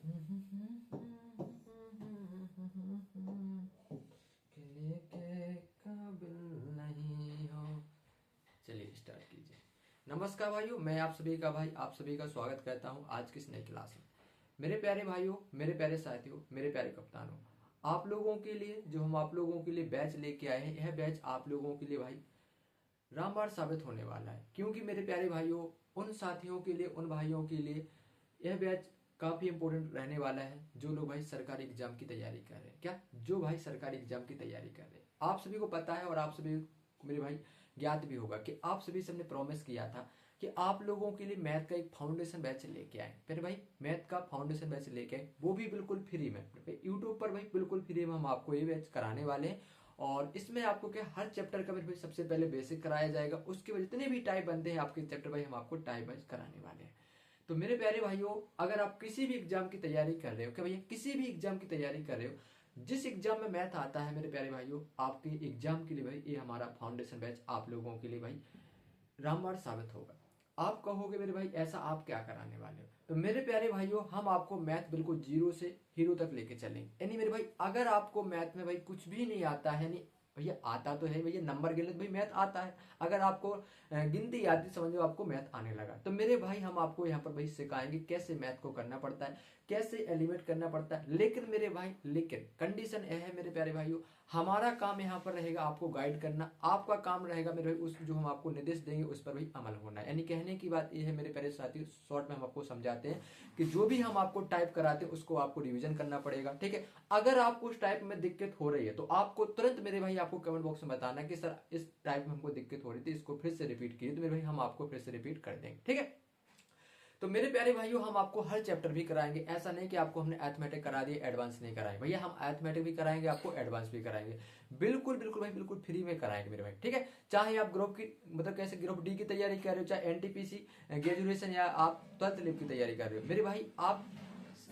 के काबिल नहीं हो। चलिए स्टार्ट कीजिए। नमस्कार भाइयों, मैं आप सभी का भाई आप सभी का स्वागत करता हूं आज की इस नई क्लास में। मेरे प्यारे भाइयों, मेरे प्यारे साथियों, मेरे प्यारे कप्तानों, आप लोगों के लिए जो हम आप लोगों के लिए बैच लेके आए हैं, यह बैच आप लोगों के लिए भाई रामबाण साबित होने वाला है। क्योंकि मेरे प्यारे भाइयों, उन साथियों के लिए, उन भाइयों के लिए यह बैच काफी इंपॉर्टेंट रहने वाला है जो लोग भाई सरकारी एग्जाम की तैयारी कर रहे हैं। क्या जो भाई सरकारी एग्जाम की तैयारी कर रहे हैं, आप सभी को पता है और आप सभी को मेरे भाई ज्ञात भी होगा कि आप सभी से हमने प्रॉमिस किया था कि आप लोगों के लिए मैथ का एक फाउंडेशन बैच लेके आए। मेरे भाई मैथ का फाउंडेशन बैच लेके आए, वो भी बिल्कुल फ्री में यूट्यूब पर भाई बिल्कुल फ्री में हम आपको ये बैच कराने वाले हैं। और इसमें आपको क्या हर चैप्टर का मेरे भाई सबसे पहले बेसिक कराया जाएगा, उसके बाद जितने भी टाइप बनते हैं आपके चैप्टर भाई हम आपको टाइप वाइज कराने वाले हैं। तो मेरे प्यारे भाइयों, अगर आप किसी भी एग्जाम की तैयारी कर रहे हो, क्या भैया किसी भी एग्जाम की तैयारी कर रहे हो, जिस एग्जाम में मैथ आता है मेरे प्यारे भाइयों, आपके एग्जाम के लिए भाई ये हमारा फाउंडेशन बैच आप लोगों के लिए भाई रामबाण साबित होगा। आप कहोगे मेरे भाई ऐसा आप क्या कराने वाले हो, तो मेरे प्यारे भाइयों हम आपको मैथ बिल्कुल जीरो से हीरो तक लेके चलेंगे। यानी मेरे भाई अगर आपको मैथ में भाई कुछ भी नहीं आता है, नहीं भैया आता तो है भैया, नंबर गिनने तो भाई मैथ आता है। अगर आपको गिनती आती, समझ लो आपको मैथ आने लगा, तो मेरे भाई हम आपको यहाँ पर भाई सिखाएंगे कैसे मैथ को करना पड़ता है, कैसे एलिमिनेट करना पड़ता है। लेकिन मेरे भाई लेकिन कंडीशन यह है मेरे प्यारे भाइयों, हमारा काम यहाँ पर रहेगा आपको गाइड करना, आपका काम रहेगा मेरे भाई उस जो हम आपको निर्देश देंगे उस पर भी अमल होना है। यानी कहने की बात यह है मेरे प्यारे साथी, शॉर्ट में हम आपको समझाते हैं कि जो भी हम आपको टाइप कराते हैं उसको आपको रिवीजन करना पड़ेगा। ठीक है, अगर आपको उस टाइप में दिक्कत हो रही है तो आपको तुरंत मेरे भाई आपको कमेंट बॉक्स में बताना कि सर इस टाइप में हमको दिक्कत हो रही थी, इसको फिर से रिपीट कीजिए, तो मेरे भाई हम आपको फिर से रिपीट कर देंगे। ठीक है, तो मेरे प्यारे भाइयों हम आपको हर चैप्टर भी कराएंगे। ऐसा नहीं कि आपको हमने अरिथमेटिक करा दिया एडवांस नहीं कराएंगे, भैया हम अरिथमेटिक भी कराएंगे, आपको एडवांस भी कराएंगे। बिल्कुल बिल्कुल भाई बिल्कुल फ्री में कराएंगे मेरे भाई। ठीक है, चाहे आप ग्रुप की मतलब कैसे ग्रुप डी की तैयारी कर रहे हो, चाहे एनटीपीसी ग्रेजुएशन या आप 12th लेवल की तैयारी कर रहे हो, मेरे भाई आप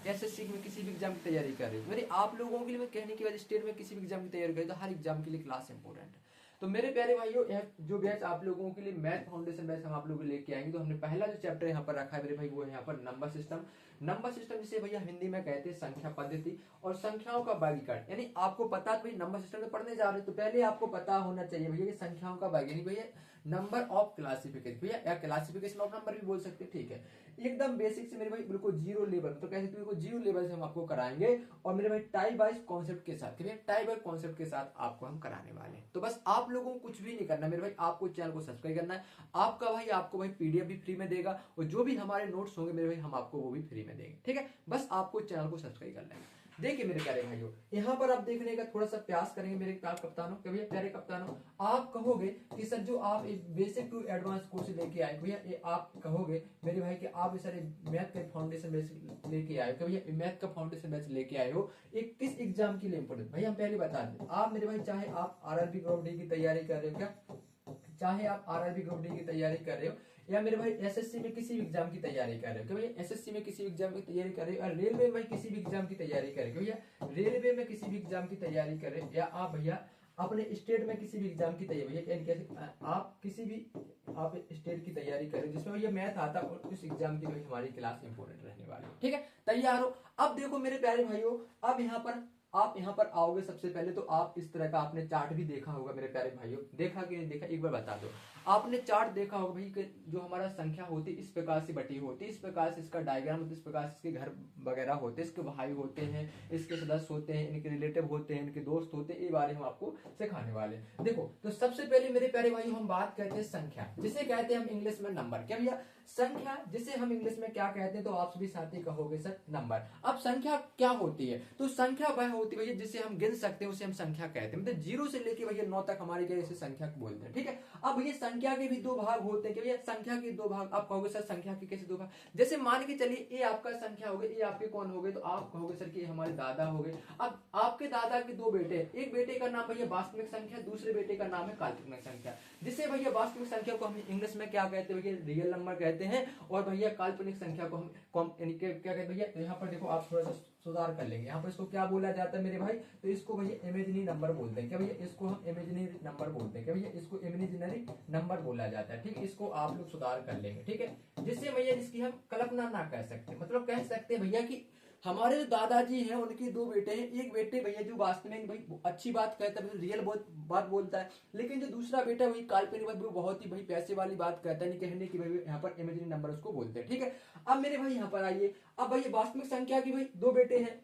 एसएससी में किसी भी एग्जाम की तैयारी कर रहे हो, मेरे आप लोगों के लिए मैं कहने की वजह स्टेट में किसी भी एग्जाम की तैयारी कर रहे हो, तो हर एग्जाम के लिए क्लास इंपॉर्टेंट है। तो मेरे प्यारे भाइयों जो बैच आप लोगों के लिए मैथ फाउंडेशन बैच हम आप लोगों को लेके आएंगे, तो हमने पहला जो चैप्टर यहाँ पर रखा है मेरे भाई वो है यहाँ पर नंबर सिस्टम। नंबर सिस्टम जिसे भैया हिंदी में कहते हैं संख्या पद्धति और संख्याओं का वर्गीकरण। यानी आपको पता भाई नंबर सिस्टम में पढ़ने जा रहे हो तो पहले आपको पता होना चाहिए भैया कि संख्याओं का वर्गीकरण, भैया नंबर ऑफ क्लासिफिकेशन, भैया या क्लासिफिकेशन ऑफ नंबर भी बोल सकते हैं। ठीक है, एकदम बेसिक से मेरे भाई बिल्कुल जीरो लेवल, तो कैसे बिल्कुल जीरो लेवल से हम आपको कराएंगे और मेरे भाई टाइप वाइज कॉन्सेप्ट के साथ, टाइप वाइज कॉन्सेप्ट के साथ आपको हम कराने वाले हैं। तो बस आप लोगों को कुछ भी नहीं करना मेरे भाई, आपको चैनल को सब्सक्राइब करना है। आपका भाई आपको भाई पीडीएफ भी फ्री में देगा और जो भी हमारे नोट्स होंगे मेरे भाई हम आपको वो भी फ्री में देंगे। ठीक है, बस आपको चैनल को सब्सक्राइब करना है। देखिए मेरे प्यारे भाइयों, यहाँ पर आप देखने का थोड़ा सा प्रयास करेंगे मेरे कप्तानों, भैया प्यारे कप्तानों, आप कहोगे कि सर जो आप एक बेसिक टू एडवांस कोर्स लेके आए भैया, ये आप कहोगे मेरे भाई कि आप सर मैथ का फाउंडेशन बैच लेके आए हो, भैया मैथ का फाउंडेशन बैच लेके आए हो, एक किस एग्जाम के लिए इंपोर्टेंट, भैया हम पहले बता दें, आप मेरे भाई चाहे आप आरआरबी ग्रुप डी की तैयारी कर रहे हो, क्या चाहे आप आरआरबी ग्रुप डी की तैयारी कर रहे हो या मेरे भाई एसएससी में किसी भी एग्जाम की तैयारी कर रहे हो, भैया एसएससी में किसी एग्जाम की तैयारी कर रहे हो, और रेलवे में किसी भी एग्जाम की तैयारी कर रहे हो, भैया रेलवे में किसी भी एग्जाम की तैयारी कर रहे हो, या आप भैया अपने स्टेट में किसी भी एग्जाम की तैयारी, भैया कैसे आप किसी भी आप स्टेट की तैयारी करें जिसमें भैया मैथ आता है, उस एग्जाम की हमारी क्लास इंपोर्टेंट रहने वाली है। ठीक है, तैयार हो। अब देखो मेरे प्यारे भाइयों, अब यहाँ पर आप यहाँ पर आओगे सबसे पहले तो आप इस तरह का आपने चार्ट भी देखा होगा मेरे प्यारे भाइयों, देखा कि नहीं देखा एक बार बता दो। आपने चार्ट देखा होगा भाई कि जो हमारा संख्या होती है इस प्रकार से बटी होती है, इस प्रकार से इसका डायग्राम होता है, इस प्रकार से इसके घर वगैरह होते हैं, इसके भाई होते हैं, इसके सदस्य होते हैं, इनके रिलेटिव होते हैं, इनके दोस्त होते हैं, ये बारे हम आपको सिखाने वाले। देखो तो सबसे पहले मेरे प्यारे भाइयों हम बात करते हैं संख्या, जिसे कहते हैं हम इंग्लिश में नंबर। क्या भैया संख्या जिसे हम इंग्लिश में क्या कहते हैं, तो आप सभी साथी कहोगे सर नंबर। अब संख्या क्या होती है, तो संख्या वह होती है भैया जिसे हम गिन सकते हैं, उसे हम संख्या कहते हैं। मतलब 0 से लेके भैया 9 तक हमारी क्या इसे संख्या बोलते हैं। ठीक है, अब भैया संख्या के भी दो भाग होते हैं कि भैया संख्या के दो भाग, आप कहोगे सर संख्या के कैसे दो भाग, जैसे मान के चलिए ये आपका संख्या हो गई, ये आपके कौन हो गए, तो आप कहोगे सर कि हमारे दादा हो गए। अब आपके दादा के दो बेटे, एक बेटे का नाम भैया वास्तविक संख्या, दूसरे बेटे का नाम है काल्पनिक संख्या, जिसे भैया वास्तविक संख्या को हम इंग्लिश में क्या कहते हैं भैया रियल नंबर कहते हैं, और भैया काल्पनिक संख्या को हम क्या कहते हैं भैया, यहाँ पर देखो आप थोड़ा सा सुधार कर लेंगे, यहाँ पर इसको क्या बोला जाता है मेरे भाई, तो इसको भैया इमेजिनरी नंबर बोलते हैं। क्या भैया इसको हम इमेजिनरी नंबर बोलते हैं, क्या भैया इसको इमेजिनरी नंबर बोला जाता है। ठीक है, इसको आप लोग सुधार कर लेंगे। ठीक है, जिससे भैया इसकी हम कल्पना ना कह सकते, मतलब कह सकते हैं भैया कि हमारे जो दादाजी हैं उनके दो बेटे हैं, एक बेटे भैया जो वास्तविक भाई अच्छी बात कहता है, रियल बहुत बात बोलता है, लेकिन जो दूसरा बेटा वही काल्पनिक बात, वो बहुत ही भाई पैसे वाली बात कहता है, नहीं कहने की भाई यहाँ पर इमेजिनरी नंबर उसको बोलते हैं। ठीक है, अब मेरे भाई यहाँ पर आइए, अब भाई वास्तविक संख्या की भाई दो बेटे हैं,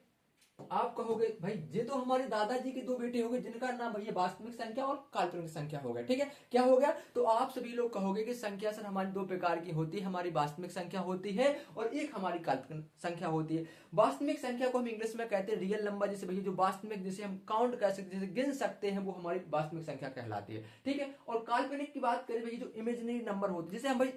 आप कहोगे भाई ये तो हमारे दादाजी के दो बेटे हो गए जिनका नाम भैया वास्तविक संख्या और काल्पनिक संख्या हो गया। ठीक है, क्या हो गया, तो आप सभी लोग कहोगे कि संख्या सर हमारी दो प्रकार की होती है, हमारी वास्तविक संख्या होती है और एक हमारी काल्पनिक संख्या होती है। वास्तविक संख्या को हम इंग्लिश में कहते हैं रियल नंबर, जैसे भैया जो वास्तविक जिसे हम काउंट कर सकते हैं, गिन सकते हैं, वो हमारी वास्तविक संख्या कहलाती है। ठीक है, और काल्पनिक की बात करें भैया जो इमेजिनरी नंबर होती है, जिसे हम भाई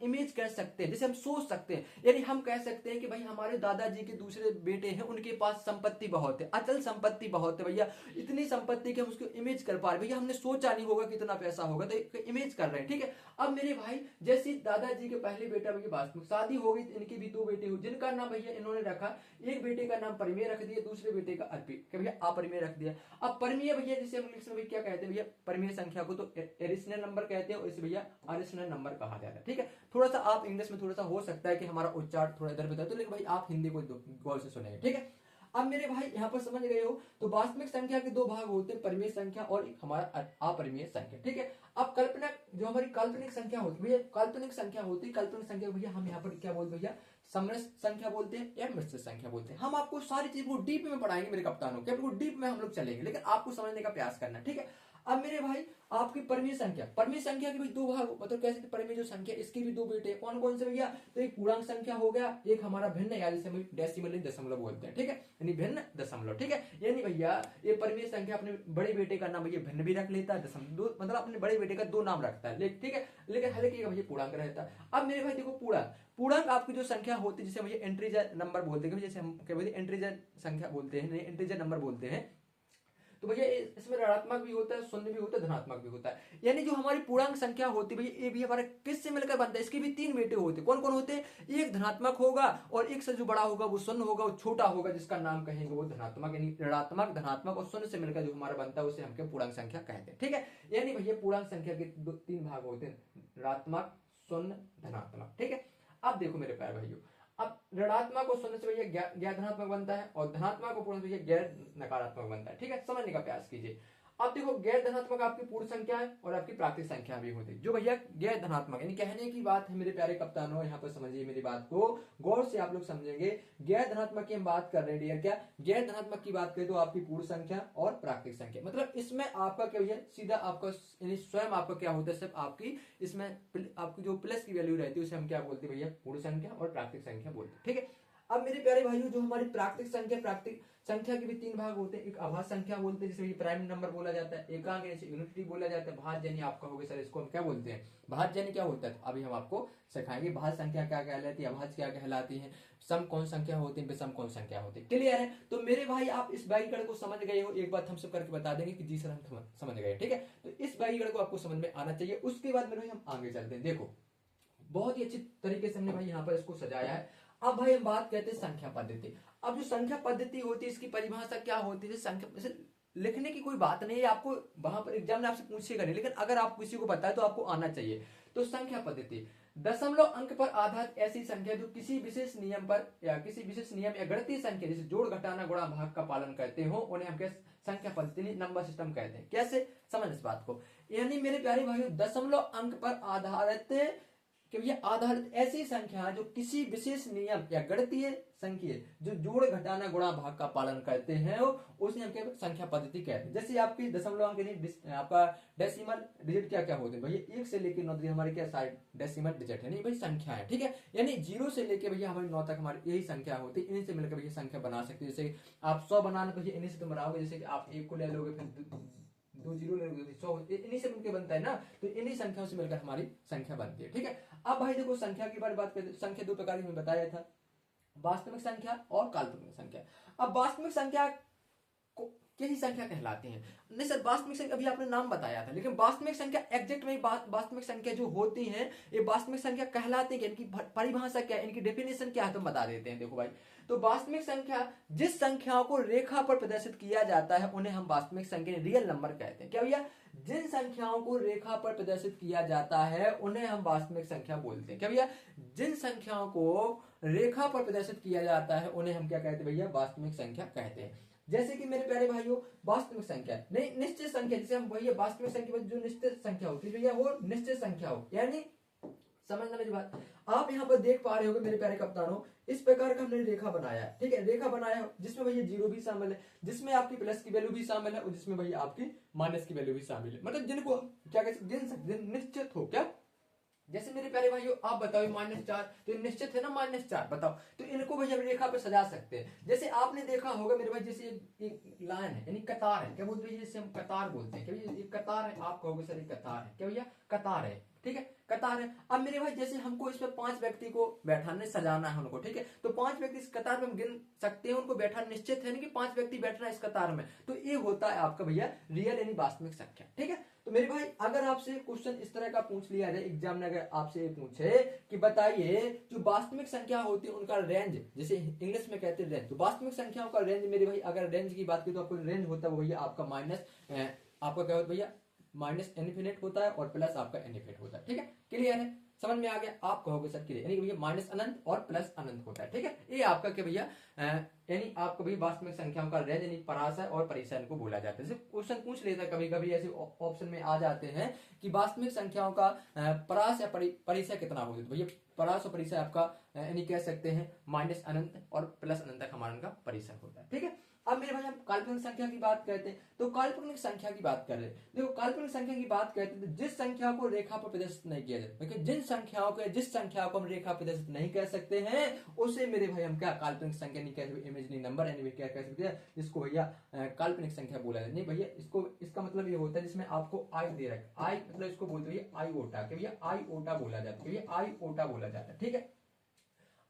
इमेज कह सकते हैं, जिसे हम सोच सकते हैं, यानी हम कह सकते हैं कि भाई हमारे दादाजी के दूसरे बेटे हैं, उनके पास संपत्ति बहुत है, अचल संपत्ति बहुत है भैया, इतनी संपत्ति कि हम उसको इमेज कर पा रहे, भैया हमने सोचा नहीं होगा कितना पैसा होगा, तो इमेज कर रहे हैं। ठीक है, अब मेरे भाई जैसे दादाजी के पहले बेटा भैया वास्तविक, शादी हो गई, इनकी भी दो बेटे हुए जिनका नाम भैया इन्होंने रखा, एक बेटे का नाम परिमेय रख दिया, दूसरे बेटे का भैया अपरिमेय रख दिया। अब परिमेय भैया जिसे हम इंग्लिश में क्या कहते हैं भैया, परिमेय संख्या को तो एडिशनल नंबर कहते हैं और इसे भैया अडिशनल नंबर कहा जाता है। ठीक है, थोड़ा सा आप इंग्लिश में थोड़ा सा हो सकता है कि हमारा उच्चारण थोड़ा इधर उधर, तो लेकिन भाई आप हिंदी को गौर से सुनेंगे। ठीक है, अब मेरे भाई यहाँ पर समझ गए हो, तो वास्तविक संख्या के दो भाग होते हैं, परिमेय संख्या और एक हमारा अपरिमेय संख्या। ठीक है, अब कल्पना जो हमारी काल्पनिक संख्या होती है भैया, काल्पनिक संख्या होती है, काल्पनिक संख्या भैया हम यहाँ पर क्या बोलते हैं भैया, समरस संख्या बोलते हैं या मिश्रित संख्या बोलते हैं। हम आपको सारी चीज को डीप में पढ़ाएंगे मेरे कप्तानों, क्या डीप में हम लोग चलेंगे, लेकिन आपको समझने का प्रयास करना। ठीक है, अब मेरे भाई आपकी परिमेय संख्या के भी दो भाग, मतलब कैसे, परिमेय जो संख्या इसके भी दो बेटे कौन कौन से भैया, तो एक पूर्णांक संख्या हो गया, एक हमारा भिन्न, यानी जिसे हम डेसिमल दशमलव बोलते हैं। ठीक है, यानी भिन्न दशमलव। ठीक है, यानी भैया ये परिमेय संख्या अपने बड़े बेटे का नाम भैया भिन्न भी रख लेता है, दशमलव मतलब अपने बड़े बेटे का दो नाम रखता है, ठीक है, लेकिन हर एक भैया पूर्णांक रहता है। अब मेरे भाई देखो पूर्णांक आपकी जो संख्या होती है जिसे भैया इंटीजर नंबर बोलते हैं, जैसे हम क्या बोलते हैं इंटीजर संख्या बोलते हैं, इंटीजर नंबर बोलते हैं, तो भैया इसमें ऋणात्मक भी होता है, शून्य भी होता है, धनात्मक भी होता है। यानी जो हमारी पूर्णांक संख्या होती है भैया, ये भी हमारा किससे मिलकर बनता है, इसके भी तीन बेटे होते हैं, कौन कौन होते हैं, एक धनात्मक होगा और एक से जो बड़ा होगा वो शून्य होगा, वो छोटा होगा जिसका नाम कहेंगे वो धनात्मक, यानी ऋणात्मक, धनात्मक और शून्य से मिलकर जो हमारा बनता है उसे हम क्या पूर्णांक संख्या कहते हैं। ठीक है, यानी भैया पूर्णांक संख्या के तीन भाग होते हैं, ऋणात्मक, शून्य, धनात्मक। ठीक है, अब देखो मेरे प्यारे भाइयों, अब ऋणात्मक और शून्य से भैया गैर धनात्मक बनता है और धनात्मक और पूर्ण से भैया गैर नकारात्मक बनता है। ठीक है, समझने का प्रयास कीजिए। अब देखो गैर धनात्मक आपकी पूर्ण संख्या है और आपकी प्राकृतिक संख्या भी होती है। जो भैया गैर धनात्मक, यानी कहने की बात है मेरे प्यारे कप्तानों, यहाँ पर समझिए मेरी बात को गौर से, आप लोग समझेंगे। गैर धनात्मक की हम बात कर रहे हैं डियर, क्या गैर धनात्मक की बात करें तो आपकी पूर्ण संख्या और प्राकृतिक संख्या, मतलब इसमें आपका क्या भैया सीधा आपका यानी स्वयं आपका क्या होता है, सिर्फ आपकी इसमें आपकी जो प्लस की वैल्यू रहती है उसे हम क्या बोलते हैं भैया, पूर्ण संख्या और प्राकृतिक संख्या बोलते हैं। ठीक है, अब मेरे प्यारे भाइयों जो हमारी प्राकृतिक संख्या के भी तीन भाग होते हैं, एक आभास संख्या बोलते हैं जिसे प्राइम नंबर बोला जाता है, एकांक जैसे यूनिटी बोला जाता है, भाज्य आप कहोगे सर इसको हम क्या बोलते हैं, भाज्य क्या होता है, अभी हम आपको सिखाएंगे भाज्य संख्या क्या कहलाती है, अभाज्य क्या कहलाती है, सम कौन संख्या होती है, विषम कौन संख्या होती है। क्लियर है, तो मेरे भाई आप इस वर्गीकरण को समझ गए हो, एक बात हम सब करके बता देंगे कि जी सर हम समझ गए। ठीक है, तो इस वर्गीकरण को आपको समझ में आना चाहिए। उसके बाद मेरे भाई हम आगे चलते हैं। देखो बहुत ही अच्छी तरीके से हमने भाई यहाँ पर इसको सजाया है। अब भाई हम बात करते हैं संख्या पद्धति। अब जो संख्या पद्धति होती है इसकी परिभाषा क्या होती है, संख्या लिखने की कोई बात नहीं है, आपको वहां पर एग्जाम में आपसे पूछेगा नहीं, लेकिन अगर आप किसी को बताए तो आपको आना चाहिए। तो संख्या पद्धति दशमलव अंक पर आधारित ऐसी संख्या जो किसी विशेष नियम या गणितीय संख्या जैसे जोड़ घटाना गुणा भाग का पालन करते हो उन्हें हम संख्या पद्धति नंबर सिस्टम कहते हैं। कैसे समझ इस बात को, यानी मेरे प्यारे भाइयों दशमलव अंक पर आधारित आधारित ऐसी संख्या जो किसी विशेष नियम या गणितीय संख्या जो जोड़ घटाना गुणा भाग का पालन करते हैं उसे हम क्या संख्या पद्धति कहते हैं। जैसे आपकी दशमलव अंक आपका डेसिमल डिजिट क्या क्या होते हैं भैया, 1 से लेकर 9 तक हमारे क्या साइड डेसिमल डिजिट है, नहीं भाई संख्या है। ठीक है, यानी 0 से लेकर भैया हमारी 9 तक हमारी यही संख्या होती है, इन्हीं से मिलकर भैया संख्या बना सकते हैं। जैसे आप 100 बनाना तो इन्हीं से तुम बनाओगे, जैसे कि आप 1 को ले लोगे फिर 2 जीरो ले लोगे 100, इन्हीं से मिलकर बनता है ना, तो इन्हीं संख्याओं से मिलकर हमारी संख्या बनती है। ठीक है, अब भाई देखो संख्या की बात करते हैं। संख्या दो प्रकार की मैंने बताया था, वास्तविक संख्या और काल्पनिक संख्या। अब वास्तविक संख्या यही संख्या कहलाती है। नहीं सर, वास्तविक संख्या अभी आपने नाम बताया था, लेकिन वास्तविक संख्या एग्जैक्ट में वास्तविक संख्या जो होती है ये वास्तविक संख्या कहलाती है। इनकी परिभाषा क्या है, इनकी डेफिनेशन क्या है, तो बता देते हैं। देखो भाई, तो वास्तविक संख्या जिस संख्याओं को रेखा पर प्रदर्शित किया जाता है उन्हें हम वास्तविक संख्या रियल नंबर कहते हैं। क्या भैया, जिन संख्याओं को रेखा पर प्रदर्शित किया जाता है उन्हें हम वास्तविक संख्या बोलते हैं। क्या भैया, जिन संख्याओं को रेखा पर प्रदर्शित किया जाता है उन्हें हम क्या कहते हैं भैया, वास्तविक संख्या कहते हैं। जैसे कि मेरे प्यारे भाइयों, वास्तविक संख्या नहीं, निश्चित संख्या जिसे हम भैया वास्तविक संख्या जो निश्चित संख्या होती है भैया वो निश्चित संख्या हो, यानी समझना मेरी बात। आप यहाँ पर देख पा रहे होगे मेरे प्यारे कप्तानों, इस प्रकार का हमने रेखा बनाया है, ठीक है, रेखा बनाया है जिसमें भैया जीरो भी शामिल है, जिसमें आपकी प्लस की वैल्यू भी शामिल है और जिसमें भैया आपकी माइनस की वैल्यू भी शामिल है। मतलब जिनको क्या कहते हैं, जिन निश्चित हो। क्या, जैसे मेरे प्यारे भाइयों आप बताओ -4 तो निश्चित है ना, -4 बताओ, तो इनको भैया रेखा पे सजा सकते हैं। जैसे आपने देखा होगा मेरे भाई, जैसे एक लाइन है यानी कतार है, क्या बोलते हैं, जैसे हम कतार बोलते हैं। क्या ये कतार है, आप कहोगे सर ये कतार है। क्या भैया, कतार है, ठीक है, कतार है। अब मेरे भाई जैसे हमको इसमें 5 व्यक्ति को बैठाने सजाना है उनको, ठीक है, तो 5 व्यक्ति इस कतार में हम गिन सकते हैं, उनको बैठाना निश्चित है कि 5 व्यक्ति बैठना है इस कतार में, तो ये होता है आपका भैया रियल यानी वास्तविक संख्या। ठीक है, तो मेरे भाई अगर आपसे क्वेश्चन इस तरह का पूछ लिया जाए एग्जाम में, अगर आपसे पूछे कि बताइए जो वास्तविक संख्या होती है उनका रेंज, जैसे इंग्लिश में कहते हैं रेंज, तो वास्तविक संख्याओं का रेंज मेरे भाई अगर रेंज की बात करें तो आपको रेंज होता है भैया आपका आपका क्या होता है भैया, माइनस इनफिनिट होता है और प्लस आपका इनफिनिट होता है। ठीक है, क्लियर है, समझ में आ गया। आप कहोगे सर क्लियर, यानी भैया माइनस अनंत और प्लस अनंत होता है। ठीक है, ये आपका क्या भैया, यानी आपको भी वास्तविक संख्याओं का रेंज यानी पराशय और परिसय इनको बोला जाता है। जैसे क्वेश्चन पूछ लेता है कभी कभी ऐसे ऑप्शन में आ जाते हैं कि वास्तविक संख्याओं का पराशय परिसय कितना होता है, तो भैया परास और परिसय आपका यानी कह सकते हैं माइनस अनंत और प्लस अनंत तक हमारा इनका परिसय होता है। ठीक है, अब मेरे भाई हम काल्पनिक संख्या की बात करते हैं, तो काल्पनिक संख्या की बात कर रहे हैं। देखो काल्पनिक संख्या की बात करते हैं तो जिस संख्या को रेखा पर प्रदर्शित नहीं किया जाता, देखिए जिस संख्या को हम रेखा प्रदर्शित नहीं कर सकते हैं उसे मेरे भाई हम क्या काल्पनिक संख्या नहीं कह सकते, इमेजिनरी नंबर यानी क्या कह सकते हैं, जिसको भैया काल्पनिक संख्या बोला जाता है। नहीं भैया, इसको इसका मतलब ये होता है जिसमें आपको आई दे रखा, आई मतलब इसको बोलते हैं आई ओटा, कि भैया आई ओटा बोला जाता है, भैया आई ओटा बोला जाता है। ठीक है,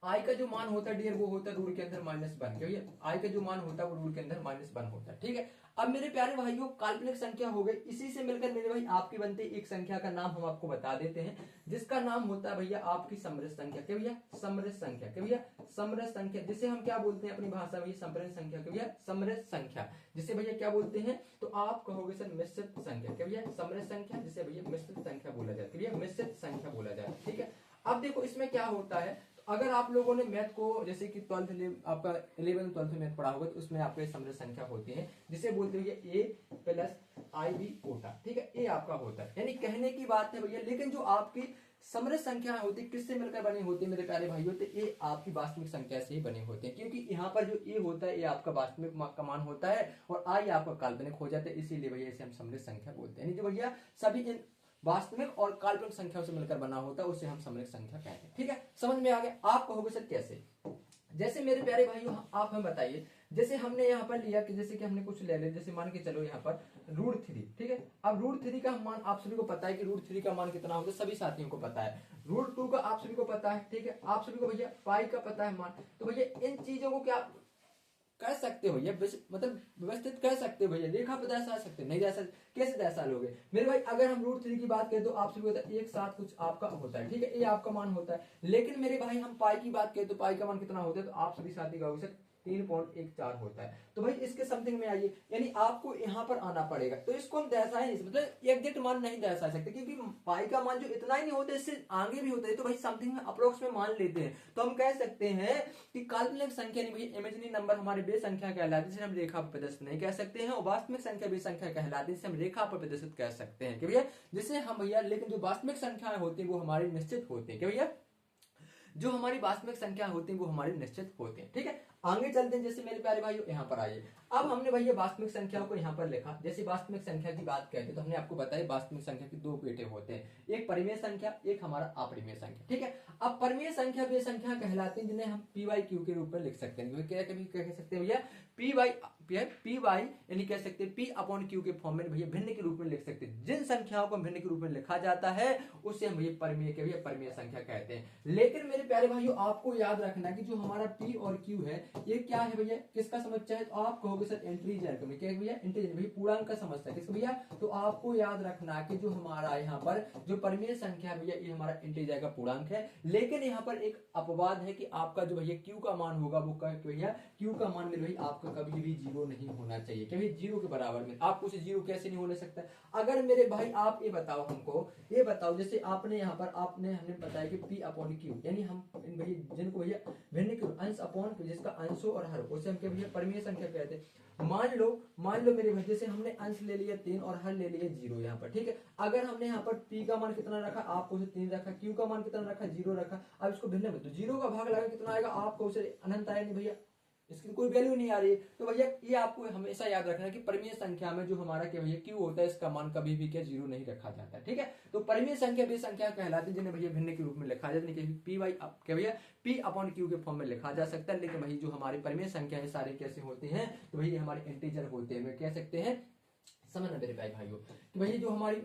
आई का जो मान होता है डियर वो होता है रूट के अंदर -1, क्योंकि आई का जो मान होता है वो रूट के अंदर -1 होता है। ठीक है, अब मेरे प्यारे भाइयों काल्पनिक संख्या हो गई, इसी से मिलकर मेरे भाई आपकी बनती एक संख्या का नाम हम आपको बता देते हैं, जिसका नाम होता है भैया आपकी समृद्ध संख्या। क्या भैया, समृद्ध संख्या। क्या भैया, समृद्ध संख्या, जिसे हम क्या बोलते हैं अपनी भाषा में समृद्ध संख्या। क्या भैया, समृद्ध संख्या, जिसे भैया क्या बोलते हैं, तो आप कहोगे सर मिश्रित संख्या। क्या भैया, समृद्ध संख्या जिसे भैया मिश्रित संख्या बोला जाता है, भैया मिश्रित संख्या बोला जाता है। ठीक है, अब देखो इसमें क्या होता है, अगर आप लोगों ने मैथ को जैसे कि 12th आपका 11th 12th में मैथ पढ़ा होगा तो उसमें आपको समृद्ध संख्या होती है जिसे बोलते हैं ए प्लस आई बी ओटा। ठीक है, ये आपका होता है, यानी कहने की बात है भैया, लेकिन जो आपकी समृद्ध संख्या होती है किससे मिलकर बनी होती है मेरे प्यारे भाइयों, तो ये आपकी वास्तविक संख्या से ही बने होते हैं, क्योंकि यहाँ पर जो ए होता है ये आपका वास्तविक का मान होता है और आई आपका काल्पनिक हो जाता है, इसीलिए भैया इसे हम समृद्ध संख्या बोलते हैं। यानी जो भैया सभी इन वास्तविक और काल्पनिक संख्याओं से मिलकर बना होता है उसे हम समृद्ध संख्या कहते हैं। ठीक है, समझ में आ गया। आप कहोगे सर कैसे, जैसे मेरे प्यारे भाइयों आप हमें बताइए, जैसे हमने यहाँ पर लिया कि जैसे कि हमने कुछ ले लिया, जैसे मान के चलो यहाँ पर √3। ठीक है, अब √3 का मान आप सभी को पता है कि √3 का मान कितना होता है, सभी साथियों को पता है। √2 का आप सभी को पता है। ठीक है, आप सभी को भैया पाई का पता है मान, तो भैया इन चीजों को क्या कह सकते हो भैया, मतलब व्यवस्थित कह सकते हो भैया, रेखा पे दर्शा सकते हो, नहीं दर्शा, कैसे दर्शा लोगे मेरे भाई। अगर हम √3 की बात करें तो आप सभी को एक साथ कुछ आपका होता है। ठीक है, ये आपका मान होता है, लेकिन मेरे भाई हम पाई की बात करें तो पाई का मान कितना होता है, तो आप सभी साथी कहोगे सर 3.14 होता है। तो भाई इसके समथिंग में आइए, यानी आपको यहाँ पर आना पड़ेगा, तो इसको हम दर्शा ही नहीं, मतलब एग्जैक्ट मान नहीं दर्शा सकते, क्योंकि पाई का मान जो इतना ही नहीं होता इससे आगे भी होता है, तो भाई समथिंग में अप्रोक्स में मान लेते हैं। तो हम कह सकते हैं कि काल्पनिक संख्या नहीं भैया इमेजिनरी नंबर हमारे बे संख्या कहलाती है, जिसे हम रेखा पर प्रदर्शित नहीं कह सकते हैं, और वास्तविक संख्या बे संख्या कहलाती है, जिसे हम रेखा पर प्रदर्शित कह सकते हैं कि भैया, जिसे हम भैया, लेकिन जो वास्तविक संख्याएं होती है वो हमारी निश्चित होती है। कि भैया जो हमारी वास्तविक संख्या होती है वो हमारी निश्चित होती है। ठीक है, आगे चलते हैं, जैसे मेरे प्यारे भाइयों यहाँ पर आइए, अब हमने भैया वास्तविक संख्याओं को यहाँ पर लिखा। जैसे वास्तविक संख्या की बात करते हैं तो हमने आपको बताया वास्तविक संख्या के 2 बेटे होते हैं, एक परिमेय संख्या, एक हमारा अपरिमेय संख्या। ठीक है, अब परिमेय संख्या वे संख्या कहलाती है जिन्हें हम पी वाई क्यू के रूप में लिख सकते हैं। क्या कभी कह सकते हैं भैया पी वाई यानी कह सकते हैं पी अपॉन क्यू के फॉर्म में भैया भिन्न के रूप में लिख सकते हैं। जिन संख्याओं को भिन्न के रूप में लिखा जाता है उसे हम भैया परिमेय के भैया परिमेय संख्या कहते हैं। लेकिन मेरे प्यारे भाइयों आपको याद रखना कि जो हमारा P और Q है ये क्या है भैया, किसका समस्या है, तो आप कहोगे सर इंटीजर का, क्या है भैया, इंटीजर भैया पूर्णांक का समस्या है, किसका भैया, तो आपको याद रखना कि जो हमारा यहाँ पर जो परिमेय संख्या है भैया ये हमारा इंटीजर का पूर्णांक है। लेकिन यहाँ पर एक अपवाद है कि आपका जो भैया Q का मान होगा वो भैया Q का मान मेरे भाई आपका कभी भी जीरो नहीं होना चाहिए, कभी जीरो के बराबर में, आपको उसे जीरो कैसे नहीं होने सकता। अगर मेरे भाई आप ये बताओ, हमको ये बताओ, जैसे आपने यहाँ पर हमने बताया कि P अपॉन Q, यानी हम भैया जिनको भैया भिन्न क्यों अंश अपॉन जिसका अंशों और हर उसे हम क्या भैया परिमेय संख्या कहते हैं। मान लो मेरे भाई जैसे हमने अंश ले लिया 3 और हर ले लिया 0 यहाँ पर, ठीक है। अगर हमने यहाँ पर P का मान कितना रखा, आपको उसे 3 रखा, Q का मान कितना रखा, 0 रखा। अब इसको भिन्न में तो 0 का भाग लगा कितना आएगा, आपको उसे अनंत आया नहीं भैया, इसकी कोई वैल्यू नहीं आ रही है। तो भैया ये आपको हमेशा याद रखना कि परिमेय संख्या में जो हमारा क्या भैया Q होता है इसका मान कभी भी क्या जीरो नहीं रखा जाता है, ठीक है। तो परिमेय संख्या वे संख्या कहलाती है जिन्हें भैया भिन्न के रूप में लिखा जाता है, P बाई क्या भैया P अपॉन Q के फॉर्म में लिखा जा सकता है। लेकिन भाई जो हमारी परिमेय संख्या है सारे कैसे होती हैं, तो भैया हमारे इंटीजर होते हैं, कह सकते हैं, समझना मेरे भाइयों कि भैया जो हमारी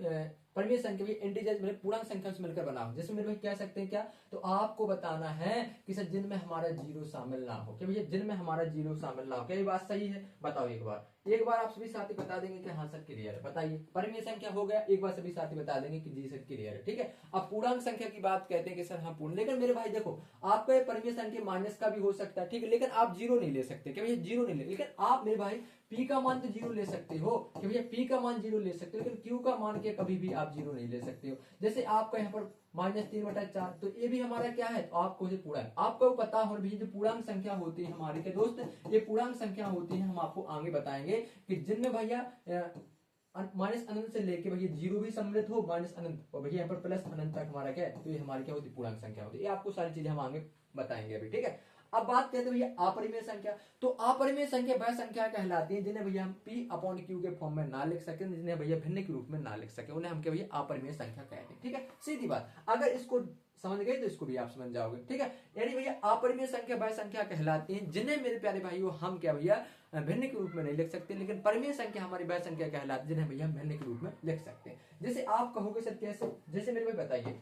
परिमेय संख्या भी इंटीजर मतलब पूर्णांक संख्या से मिलकर बना हो। जैसे मेरे भाई कह सकते हैं क्या, तो आपको बताना है कि सर जिनमें हमारा जीरो शामिल ना हो, क्या भैया जिनमें हमारा जीरो शामिल ना हो, क्या ये बात सही है, बताओ एक बार आप सभी साथी बता देंगे कि हाँ सर क्लियर है, बताइए परिमेय संख्या हो गया, एक बार सभी साथी बता देंगे कि जी सर क्लियर है, ठीक है। अब पूर्णांक संख्या की बात कहते हैं कि सर हाँ पूर्ण, लेकिन मेरे भाई देखो आपका ये परिमेय संख्या माइनस का भी हो सकता है, ठीक है, लेकिन आप जीरो नहीं ले सकते, क्या भैया जीरो नहीं ले, लेकिन आप मेरे भाई P का मान तो जीरो ले सकते हो, कि भैया P का मान जीरो ले सकते हो, लेकिन Q का मान के कभी भी आप जीरो नहीं ले सकते हो। जैसे आपका यहाँ पर -3/4, तो ये भी हमारा क्या है, तो आपको जो पूर्णांक आपको पता हो भी जो पूर्णांक संख्या होती है हमारी के दोस्त, ये पूर्णांक संख्या होती है, हम आपको आगे बताएंगे कि जिनमें भैया माइनस अनंत से लेके भैया जीरो भी सम्मिलित हो, माइनस अनंत और भैया यहाँ पर प्लस अनंत तक हमारा क्या है, तो ये हमारी क्या होती है पूर्णांक संख्या होती है। ये आपको सारी चीजें हम आगे बताएंगे अभी, ठीक है। अब बात करते हैं भैया अपरिमेय संख्या। तो अपरिमेय संख्या वह संख्या कहलाती है जिन्हें भैया हम P अपॉन Q के फॉर्म में ना लिख सके, जिन्हें भैया भिन्न के रूप में ना लिख सके, उन्हें हम क्या भैया अपरिमेय संख्या कहते हैं, ठीक है। सीधी बात, अगर इसको समझ गए तो इसको भी आप समझ जाओगे, ठीक है। यानी भैया अपरिमेय संख्या वह संख्या कहलाती है जिन्हें मेरे प्यारे भाइयों हम क्या भैया भिन्न के रूप में नहीं लिख सकते, लेकिन परिमेय संख्या हमारी वह संख्या कहलाती है जिन्हें भैया भिन्न के रूप में लिख सकते हैं। जैसे आप कहोगे सर कैसे, जैसे मेरे भाई बताइए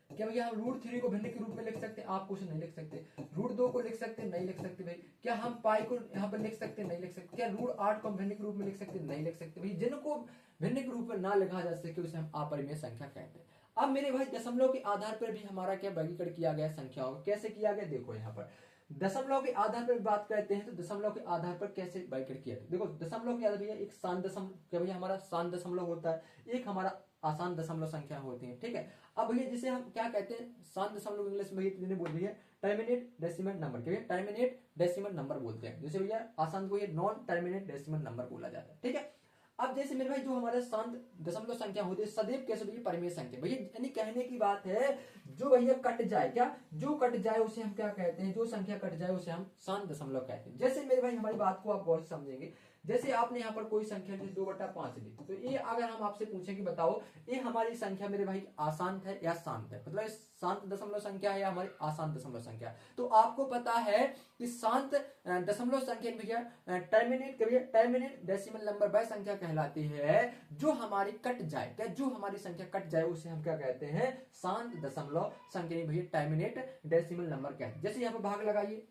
क्या भैया हम √3 को भिन्न के रूप में लिख सकते हैं, आप क्वेश्चन नहीं लिख सकते। √2 को लिख सकते, नहीं लिख सकते भाई। क्या हम पाई को यहाँ पर लिख सकते, नहीं लिख सकते। क्या √8 को हम भिन्न के रूप में लिख सकते, नहीं लिख सकते भाई। जिनको भिन्न के रूप में ना लिखा जा सके उसे हम अपरिमेय संख्या कहते हैं। अब मेरे भाई दशमलव के आधार पर भी हमारा क्या वर्गीकरण किया गया संख्याओं का, कैसे किया गया देखो यहाँ पर दशमलव के आधार पर बात करते हैं तो दशमलव के आधार पर कैसे वर्गीकरण किया, देखो दशमलव के आधार भैया एक शांत दशमलव, क्या भैया हमारा शांत दशमलव होता है, एक हमारा आसान दशमलव संख्या होती है, ठीक है। अब भैया जिसे हम क्या कहते हैं शांत दशमलव इंग्लिश में भैया बोल रही है टर्मिनेट डेसिमल नंबर, क्या भैया टर्मिनेट डेसिमल नंबर बोलते हैं, जैसे भैया आसान को ये नॉन टर्मिनेट डेसिमल नंबर बोला जाता है, ठीक है। अब जैसे मेरे भाई जो हमारे शांत दशमलव संख्या होती है सदैव कैसे भैया परिमेय संख्या, भैया यानी कहने की बात है जो भैया कट जाए, क्या जो कट जाए उसे हम क्या कहते हैं, जो संख्या कट जाए उसे हम शांत दशमलव कहते हैं। जैसे मेरे भाई हमारी बात को आप गौर से समझेंगे, जैसे आपने यहाँ पर कोई संख्या 2/5 ली, तो ये अगर हम आपसे पूछें कि बताओ ये हमारी संख्या मेरे भाई आशांत है या शांत है, मतलब शांत दशमलव संख्या है या हमारी आसान दशमलव संख्या, तो आपको पता है कि शांत दशमलव संख्या भैया टर्मिनेट डेसिमल नंबर वह संख्या कहलाती है जो हमारी कट जाए, क्या जो हमारी संख्या कट जाए उसे हम क्या कहते हैं शांत दशमलव संख्या भैया टर्मिनेट डेसिमल नंबर कहते हैं। जैसे यहाँ पर भाग लगाइए,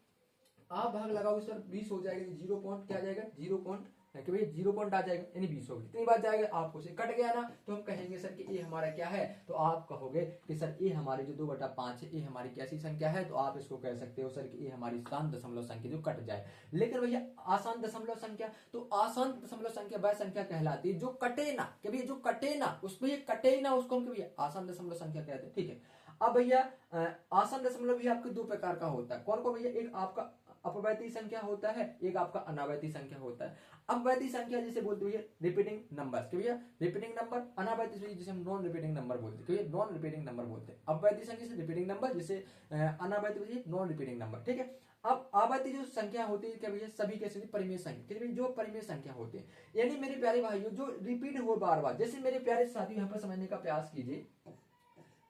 आप भाग लगाओ सर 20 हो जाएगा, 0 पॉइंट क्या आ जाएगा 0 पॉइंट, कि भाई 0 पॉइंट आ जाएगा यानी 20 होगी, कितनी बार जाएगा आपको से कट गया ना, तो हम कहेंगे सर कि ये हमारा क्या है, तो आप कहोगे कि सर ये हमारी जो 2/5 है ये हमारी कैसी संख्या है, तो आप इसको कह सकते हो सर कि ये हमारी शांत दशमलव संख्या जो कट जाए। लेकिन भैया आसान दशमलव संख्या, तो आसान दशमलव संख्या वह संख्या कहलाती है जो कटे ना, कि भैया जो कटे ना उसमें ये कटे ना उसको हम भैया आसान दशमलव संख्या कहते हैं, ठीक है। अब भैया आसान दशमलव भी आपके 2 प्रकार का होता है, कौन कौन भैया, एक आपका अपव्ययती संख्या होता है, एक आपका अनावृत्ति संख्या होता है। अपव्ययती संख्या जिसे बोलते हैं रिपीटिंग नंबर्स, कि भैया रिपीटिंग नंबर, अनावृत्ति जिसे हम नॉन रिपीटिंग नंबर बोलते हैं, नॉन रिपीटिंग नंबर बोलते हैं। अपव्ययती संख्या से रिपीटिंग नंबर, जिसे अनावृत्ति नॉन रिपीटिंग नंबर, ठीक है। अब आवर्ती जो संख्या होती है क्या भैया सभी कैसे परिमेय संख्या, जो परिमेय संख्या होती है यानी मेरे प्यारे भाइयों जो रिपीट हो बार बार, जैसे मेरे प्यारे साथी यहाँ पर समझने का प्रयास कीजिए,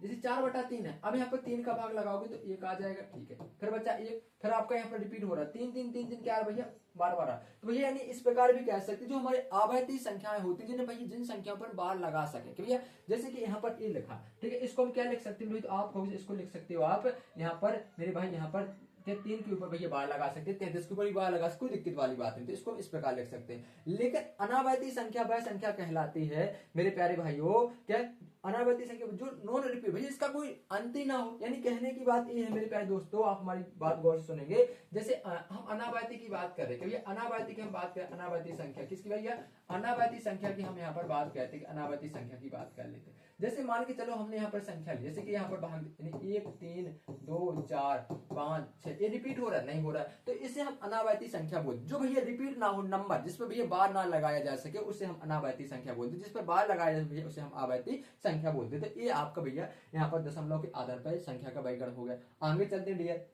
जैसे 4/3 है, अब यहाँ पर 3 का भाग लगाओगे तो 1 आ जाएगा, ठीक है। फिर बच्चा 1, फिर आपका यहाँ पर रिपीट हो रहा है 3 3 3 3 क्या है भैया 12 तो भैया यानी इस प्रकार भी कह सकते हैं जो हमारे आवर्ती संख्याएं होती है जिन्हें भैया जिन संख्याओं पर बार लगा सके भैया, जैसे कि यहाँ पर ए लिखा, ठीक है, इसको हम क्या लिख सकते हैं, तो आप कहोगे इसको लिख सकते हो आप यहाँ पर मेरे भाई यहाँ पर 3 के ऊपर भैया बार लगा सकते हैं, 33 के ऊपर भी बार लगा सकते, कोई दिक्कत वाली बात नहीं, तो इसको हम इस प्रकार लिख सकते हैं। लेकिन अनावर्ती संख्या वह संख्या कहलाती है मेरे प्यारे भाइयों, क्या अनावर्ती संख्या जो नॉन रिपीट भैया इसका कोई अंत ही ना हो, यानी कहने की बात ये है मेरे प्यारे दोस्तों, आप हमारी बात गौर से सुनेंगे। जैसे हम अनावर्ती की बात कर रहे हैं, भैया अनावर्ती की हम बात करें, अनावर्ती संख्या किसकी भैया, अनावर्ती संख्या की हम यहाँ पर बात करते हैं, अनावर्ती संख्या की बात कर लेते हैं। जैसे मान के चलो हमने यहाँ पर संख्या ली, जैसे कि यहाँ पर भाग 1 3 2 4 5 6 ये रिपीट हो रहा है नहीं हो रहा है, तो इसे हम अनावर्ती संख्या बोलते। जो भैया रिपीट ना हो नंबर जिस पर भैया बार ना लगाया जा सके उसे हम अनावर्ती संख्या बोलते, जिस पर बार लगाया जाए भैया उसे हम आवर्ती संख्या बोलते। तो ये आपका भैया यहाँ पर दशमलव के आधार पर संख्या का वर्गीकरण हो गया। आगे चलते हैं डियर,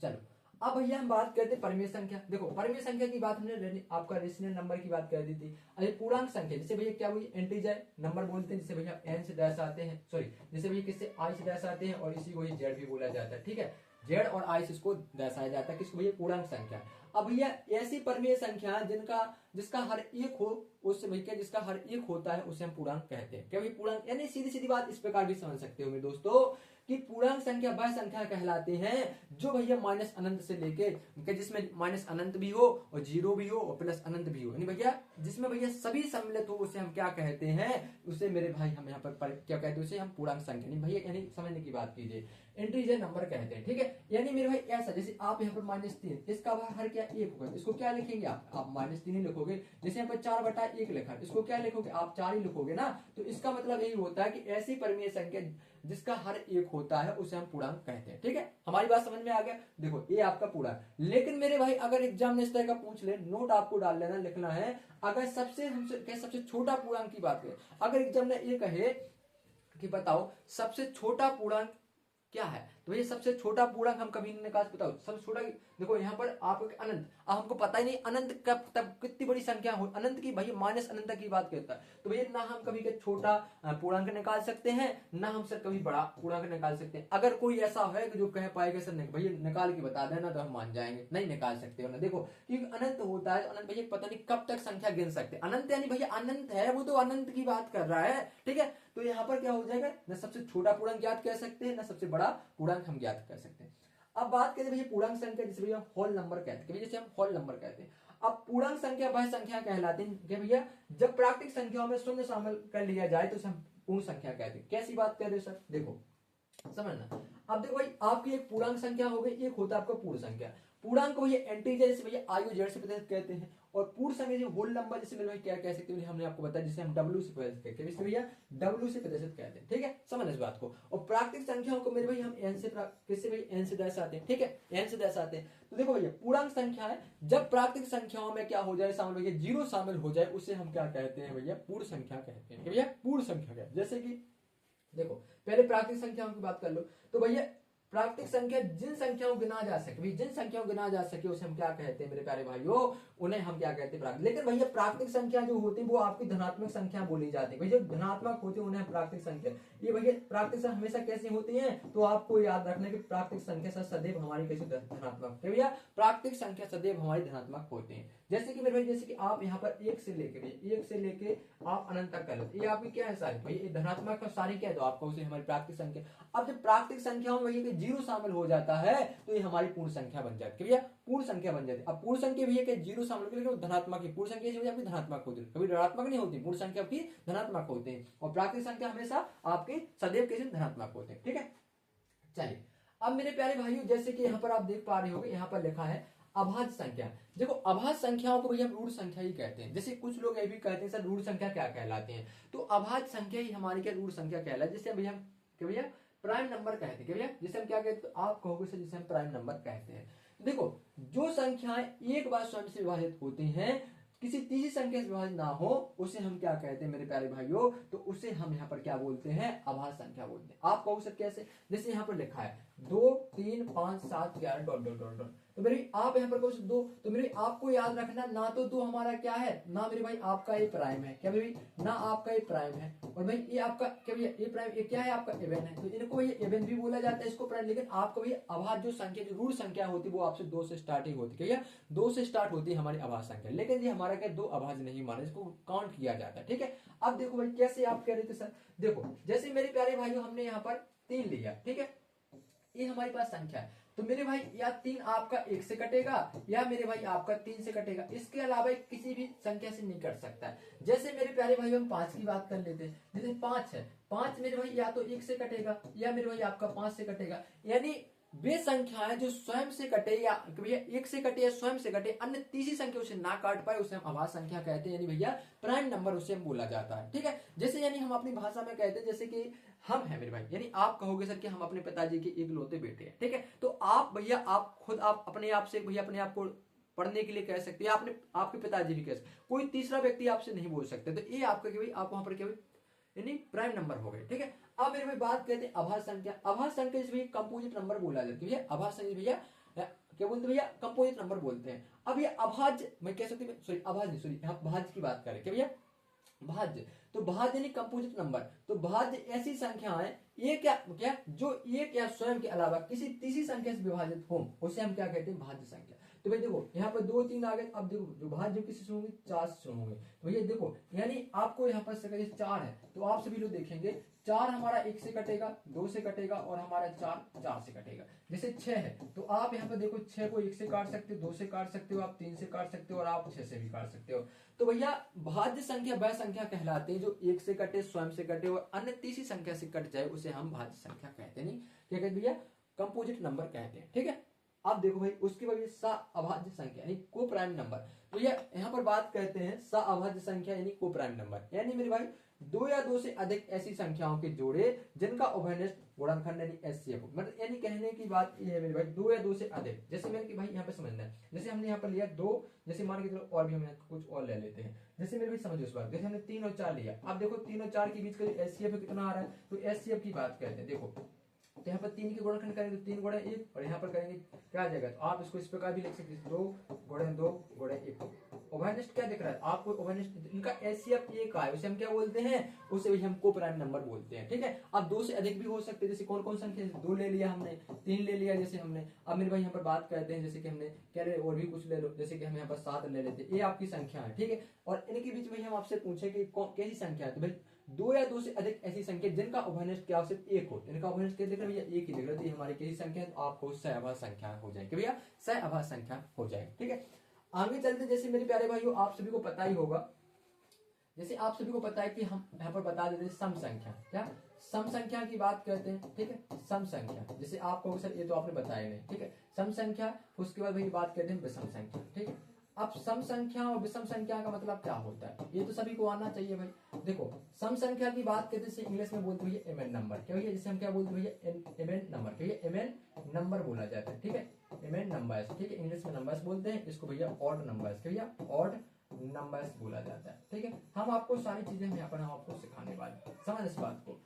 चलो अब भैया हम बात करते हैं परिमेय संख्या। देखो परिमेय संख्या की बात हमने आपका रेशनल नंबर की बात कर दी थी। अरे पूर्णांक संख्या जैसे भैया क्या हुई इंटीजर नंबर बोलते हैं, जिसे भैया एन से डैश आते हैं, सॉरी जैसे भैया किससे आई से डैश आते हैं, और इसी को ही जेड भी बोला जाता है, ठीक है, जेड और आई से इसको दर्शाया जाता है, किसको भैया पूर्णांक संख्या। अब भैया ऐसी परिमेय संख्या जिसका हर एक हो उससे भैया जिसका हर एक होता है उसे हम पूर्णांक कहते हैं। क्या भैया पूर्णांक, यानी सीधी सीधी बात इस प्रकार भी समझ सकते हो मेरे दोस्तों कि पूर्णांक संख्या वह संख्या कहलाते हैं जो भैया माइनस अनंत से लेके जिसमें माइनस अनंत भी हो और जीरो भी हो और प्लस अनंत भी हो, यानी भैया जिसमें भैया सभी सम्मिलित हो उसे हम क्या कहते हैं, उसे मेरे भाई हम यहाँ पर क्या कहते हैं, उसे हम पूर्णांक संख्या नहीं भैया, यानी समझने की बात कीजिए इंटीजर नंबर कहते हैं, ठीक है। यानी मेरे भाई ऐसा जैसे आप यहाँ पर -3 इसका हर क्या 1 होगा, इसको क्या लिखेंगे आप -3 ही लिखोगे। जैसे यहाँ पर 4/1 लिखा इसको क्या लिखोगे आप 4 ही लिखोगे ना। तो इसका मतलब यही होता है कि ऐसी परिमेय संख्या जिसका हर एक होता है उसे हम पूर्णांक कहते हैं, ठीक है। हमारी बात समझ में आ गया। देखो ये आपका पूर्णांक, लेकिन मेरे भाई अगर एग्जाम में इस तरह का पूछ ले, नोट आपको डाल लेना, लिखना है अगर सबसे छोटा पूर्णांक की बात करें, अगर एग्जाम में ये कहे कि बताओ सबसे छोटा पूर्णांक क्या है, तो ये सबसे छोटा पूर्णांक हम कभी नहीं निकाल, बताओ सबसे छोटा। देखो यहाँ पर आपको अनंत, अब हमको पता ही नहीं अनंत कब तब कितनी बड़ी संख्या हो, अनंत की भाई माइनस अनंत की बात करता है, तो भैया ना हम कभी के छोटा पूर्णांक निकाल सकते हैं ना हम सर कभी बड़ा पूर्णांक निकाल सकते हैं। अगर कोई ऐसा है कि जो कह पाएगा सर भैया निकाल के बता देना तो हम मान जाएंगे, नहीं निकाल सकते हो ना। देखो क्योंकि अनंत होता है, अनंत भैया पता नहीं कब तक संख्या गिन सकते, अनंत यानी भैया अनंत है, वो तो अनंत की बात कर रहा है, ठीक है। तो यहाँ पर क्या हो जाएगा, न सबसे छोटा पूर्णांक ज्ञात कर सकते हैं ना सबसे बड़ा पूर्णांक हम ज्ञात कर सकते हैं। अब बात करें भैया पूर्णांक संख्या जिसे भैया होल नंबर कहते हैं, जैसे हम होल नंबर कहते हैं। अब पूर्णांक संख्या वह संख्या कहलाती है भैया जब प्राकृतिक संख्याओं में शून्य शामिल कर लिया जाए तो हम पूर्ण संख्या कहते हैं। कैसी बात कर रहे हो सर, देखो समझना। अब देखो भाई आपकी एक पूर्णांक संख्या हो गई, एक होता है आपका पूर्ण संख्या। पूर्णांक को भैया इंटीजर जैसे भैया आयु जेड से प्रतिशत कहते हैं, और पूर्ण संख्या जो होल नंबर जैसे मेरे भाई क्या कह सकते हैं हमने आपको बताया जिसे हम डब्ल्यू से प्रतिशत कहते हैं, भैया डब्ल्यू से प्रतिशत कहते हैं, ठीक है। समझ इस बात को। और प्राकृतिक संख्याओं को मेरे भाई हम एन से किससे भाई एन से दर्शाते हैं, ठीक है, एन से दर्शाते हैं। तो देखो भैया पूर्णांक संख्या है जब प्राकृतिक संख्याओं में क्या हो जाए शामिल भैया जीरो शामिल हो जाए उसे हम क्या कहते हैं भैया पूर्ण संख्या कहते हैं, भैया पूर्ण संख्या कहते हैं। जैसे कि देखो पहले प्राकृतिक संख्याओं की बात कर लो, तो भैया प्राकृतिक संख्या जिन संख्याओं गिना जा सके, जिन संख्याओं गिना जा सके उसे हम क्या कहते हैं मेरे प्यारे भाइयों, उन्हें हम क्या कहते हैं प्राकृतिक। लेकिन भैया प्राकृतिक संख्या जो होती है वो आपकी धनात्मक संख्या बोली जाती है, भैया धनात्मक होती है उन्हें प्राकृतिक संख्या। ये भैया प्राकृतिक संख्या हमेशा कैसी होती है, तो आपको याद रखना है कि प्राकृतिक संख्या सदैव हमारी कैसी धनात्मक, भैया प्राकृतिक संख्या सदैव हमारी धनात्मक होती है। जैसे कि मेरे भाई जैसे कि आप यहाँ पर एक से लेके आप अनंत तक कर लो, ये आपकी क्या है सारी भाई धनात्मक सारी क्या है, तो आपको उसे हमारी प्राकृतिक संख्या। अब जब प्राकृतिक संख्याओं में भैया जीरो शामिल हो जाता है तो ये हमारी पूर्ण संख्या बन जाती है, भैया पूर्ण संख्या बन जाती है। अब पूर्ण संख्या भैया के जीरो शामिल हो धनात्मक है, पूर्ण संख्या आपकी धनात्मक होती है, कभी ऋणात्मक नहीं होती, पूर्ण संख्या आपकी धनात्मक होती है, और प्राकृतिक संख्या हमेशा आपकी सदैव कैसे धनात्मक होते हैं, ठीक है। चलिए अब मेरे प्यारे भाइयों जैसे कि यहाँ पर आप देख पा रहे होंगे यहाँ पर लिखा है अभाज्य संख्या। देखो अभाज्य संख्याओं को भैया हम रूढ़ संख्या ही कहते हैं। जैसे कुछ लोग ये भी कहते हैं सर रूढ़ संख्या क्या कहलाते हैं, तो अभाज्य संख्या ही हमारी क्या रूढ़ संख्या कहलाती है, जैसे भैया प्राइम नंबर कहते हैं, भैया जिसे हम क्या कहते हैं, तो आप कहोगे सर जिसे हम प्राइम नंबर कहते हैं। देखो जो संख्याएं एक बार स्वयं से विभाजित होती हैं किसी तीसरी संख्या से विभाजित ना हो उसे हम क्या कहते हैं मेरे प्यारे भाइयों, तो उसे हम यहाँ पर क्या बोलते हैं अभाज्य संख्या बोलते हैं। आप कहो सर कैसे, जैसे यहाँ पर लिखा है 2 3 5 7 11 डॉट डॉट डॉट डॉट। तो मेरे भाई आप यहाँ पर कहो 2, तो मेरे भाई आपको याद रखना ना तो 2 हमारा क्या है, ना मेरे भाई आपका ए प्राइम है, क्या मेरे भाई, ना आपका ए प्राइम है, और भाई ये आपका क्या भैया ए प्राइम, ये क्या है आपका एवन है, तो इनको भैया एवन भी बोला जाता है इसको प्राइम। लेकिन आपको भैया अभाज्य जो संख्या, जो रूट संख्या होती है वो आपसे 2 से स्टार्टिंग होती है, क्या 2 से स्टार्ट होती है हमारी अभाज्य संख्या, लेकिन ये हमारा क्या 2 अभाज्य नहीं माना, इसको काउंट किया जाता है। ठीक है, अब देखो भाई कैसे आप कह रहे थे सर, देखो जैसे मेरे प्यारे भाइयों हमने यहाँ पर 3 लिया, ठीक है, ये हमारी पास संख्या है, तो मेरे भाई या 3 आपका 1 से कटेगा या मेरे भाई आपका 3 से कटेगा, इसके अलावा किसी भी संख्या से नहीं कट सकता है। जैसे मेरे प्यारे भाई हम 5 की बात कर लेते हैं, जैसे 5 है, 5 मेरे भाई या तो 1 से कटेगा या मेरे भाई आपका 5 से कटेगा, यानी वे संख्याएं जो स्वयं से कटे या भैया 1 से कटे या स्वयं से कटे, अन्य तीसरी संख्या उसे ना काट पाए, उसे हम अभाज्य संख्या कहते हैं, यानी भैया प्राइम नंबर उसे हम बोला जाता है। ठीक है, जैसे यानी हम अपनी भाषा में कहते हैं, जैसे कि हम हैं मेरे भाई, यानी आप कहोगे सर कि हम अपने पिताजी के इकलौते बेटे हैं। ठीक है, तो आप भैया आप खुद आप अपने आप से भैया अपने आप को पढ़ने के लिए कह सकते हैं, आपने आपके पिताजी भी कह सकते, कोई तीसरा व्यक्ति आपसे नहीं बोल सकते, तो ये आपका भाई आप वहां पर क्या यानी प्राइम नंबर हो गए। ठीक है, अब मेरे भाई बात करते हैं अभाज्य संख्या। अभाज्य संख्या जिसे कंपोजिट नंबर बोला जाता है, अभाज्य संख्या भैया क्या बोलते हैं भैया, कंपोजिट नंबर बोलते हैं। अब ये अभाज्य मैं कह सकती हूँ, सॉरी अभाज्य सॉरी भाज्य की बात करें, क्या भैया भाज्य, तो भाज्य यानी कंपोजिट नंबर, तो भाज्य ऐसी संख्याएं ये क्या क्या जो एक या स्वयं के अलावा किसी तीसरी संख्या से विभाजित हो, उसे हम क्या कहते हैं भाज्य संख्या। तो भाई देखो यहाँ पर 2 3 आ गए, अब देखो जो भाज्य किसी से होंगे 4 से होंगे, तो भैया देखो यानी आपको यहाँ पर 4 है, तो आप सभी लोग देखेंगे 4 हमारा 1 से कटेगा, 2 से कटेगा और हमारा 4 से कटेगा। जैसे 6 है, तो आप यहाँ पर देखो 6 को 1 से काट सकते हो, 2 से काट सकते हो, आप 3 से काट सकते हो और आप 6 से भी काट सकते हो। तो भैया भाज्य संख्या वह संख्या कहलाती है जो 1 से कटे, स्वयं से कटे और अन्य तीसरी संख्या से कट जाए, उसे हम भाज्य संख्या कहते हैं, नहीं क्या कहते भैया, कंपोजिट नंबर कहते हैं। ठीक है, अब देखो भाई उसकी वजह सा अभाज्य संख्या यानी को प्राइम नंबर, तो ये यहाँ पर बात कहते हैं सा अभाज्य संख्या यानी को प्राइम नंबर, यानी मेरे भाई 2 या 2 से अधिक ऐसी संख्याओं के जोड़े जिनका उभयनिष्ठ गुणनखंड यानी एचसीएफ, मतलब यानी कहने की बात ये है मेरे भाई 2 या 2 से अधिक, जैसे मैंने कि भाई यहाँ पे समझना है, जैसे हमने यहाँ पर लिया 2, जैसे मान के चलो और भी हम कुछ और ले लेते हैं, जैसे मेरे भाई समझो इस बात, जैसे हमने 3 और 4 लिया, अब देखो 3 और 4 के बीच का जो एचसीएफ कितना आ रहा है, तो एचसीएफ की बात करते हैं। देखो तो यहाँ पर 3 के गुणनखंड करेंगे तो 3 गुणा 1 और यहाँ पर करेंगे क्या आ जाएगा, तो आप इसको इस प्रकार भी लिख सकते हैं 2 गुणा 2 गुणा 1। उभयनिष्ठ क्या दिख रहा है आपको, उभयनिष्ठ इनका एचसीएफ 1 है, उसे हम क्या बोलते हैं, उसे हम को प्राइम नंबर बोलते हैं। ठीक है, अब 2 से अधिक भी हो सकते हैं, जैसे कौन कौन संख्या, 2 ले लिया हमने, 3 ले लिया जैसे हमने, अब मेरे भाई यहाँ पर बात करते हैं जैसे कि हमने क्या ले और भी कुछ ले लो, जैसे कि हम यहाँ पर 7 ले लेते हैं, ये आपकी संख्या है। ठीक है, और इनके बीच में हम आपसे पूछे कि कैसी संख्या है, तो भाई 2 या 2 से अधिक ऐसी संख्या जिनका उभयनिष्ठ क्या सिर्फ 1 हो, इनका उभयनिष्ठ क्या दिख रहा है भैया, 1 ही दिख रहा है, हमारी कैसी संख्या है, तो आपको सहअभाज्य संख्या हो जाएगी भैया, सहअभाज्य संख्या हो जाएगी। ठीक है, आगे चलते, जैसे मेरे प्यारे भाइयों आप सभी को पता ही होगा, जैसे आप सभी को पता है कि हम यहाँ पर बता देते हैं सम संख्या, क्या सम संख्या की बात करते हैं। ठीक है, सम संख्या, जैसे आप कहोगे सर ये तो आपने बताया नहीं। ठीक है, सम संख्या, उसके बाद भाई बात करते हैं विषम संख्या। ठीक है, अब सम संख्या और विषम संख्या का मतलब क्या होता है, ये तो सभी को आना चाहिए भाई। देखो सम संख्या की बात करते हैं, इंग्लिश में बोलते हैं एमएन नंबर, क्या भैया जिसे हम क्या बोलते हैं भैया एमएन नंबर, क्या एमएन नंबर बोला जाता है। ठीक है, एमएन नंबर्स, ठीक है इंग्लिश में नंबर्स बोलते हैं, इसको भैया ऑड नंबर्स, क्या भैया ऑड नंबर्स बोला जाता है। ठीक है, हम आपको सारी चीजें यहाँ पर हम आपको सिखाने वाले, समझ इस बात को।